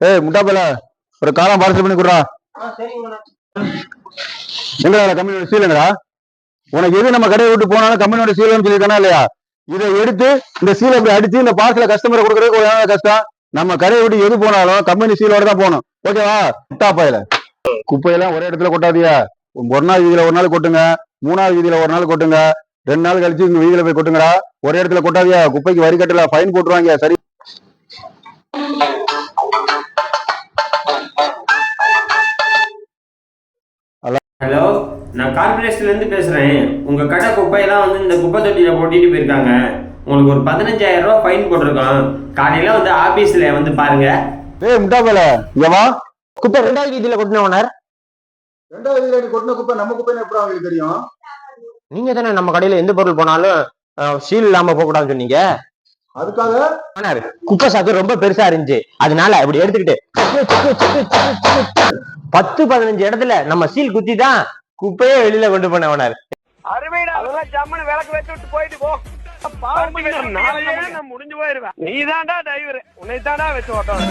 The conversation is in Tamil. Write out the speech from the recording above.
ஏய் முட்டாப்பல ஒரு காரம் பார்சல் பண்ணி கொடுறா. எங்கடா கம்பெனியோட சீலுங்கடா? உனக்கு எது நம்ம கடையை விட்டு போனாலும் கம்பெனியோட சீலுன்னு சொல்லியிருக்கானா இல்லையா? இதை எடுத்து இந்த சீலை இப்படி அடிச்சு இந்த பார்சலை கஸ்டமரை கொடுக்கறதுக்கு ஒரு கஷ்டம். நம்ம கடையை விட்டு எது போனாலும் கம்பெனி சீலோட தான் போகணும். ஓகேவா? முட்டாப்பையில குப்பையெல்லாம் ஒரே இடத்துல கொட்டாதியா. ஒரு நாள் வீதியில ஒரு நாள் கொட்டுங்க, 3வது வீதியில ஒரு நாள் கொட்டுங்க, 2 நாள் கழிச்சு இங்க வீதியில போய் கொட்டுங்கடா. ஒரே இடத்துல கொட்டாதியா. குப்பைக்கு வரி கட்டல, ஃபைன் போட்டுருவாங்க. சரி. ஹலோ, நான் கார்பரேஷன்ல இருந்து பேசுறேன். உங்க கடை குப்பையெல்லாம் வந்து இந்த குப்பை தொட்டியில போட்டிட்டு போயிருக்காங்க. உங்களுக்கு ஒரு 15,000 ரூபாய் ஃபைன் போட்டிருக்கோம். காலையில வந்து ஆபீஸ்ல வந்து பாருங்க. ஏய் முட்டாப்பல இங்க வா. குப்பை 2வது வீதியில கொட்டின ஓனர். 2வது வீதியில கொட்டின குப்பை நம்ம குப்பைன்னு எப்படி அவங்களுக்கு தெரியும்? நீங்க தானே நம்ம கடையில எந்த பொருள் போனாலும் சீல் இல்லாம போக கூடாதுன்னு சொன்னீங்க. அதுக்காக ஓனர், குப்பை சாக்கு ரொம்ப பெருசா இருந்துச்சு, அதனால இப்படி எடுத்துக்கிட்டு 10-15 இடத்துல நம்ம சீல் குத்தி தான் குப்பையே வெளியில கொண்டு போன ஓனர். முடிஞ்சு போயிருவேன். நீ தான்டா டிரைவர், உன்னை தான்டா வச்சு ஓட்டம்.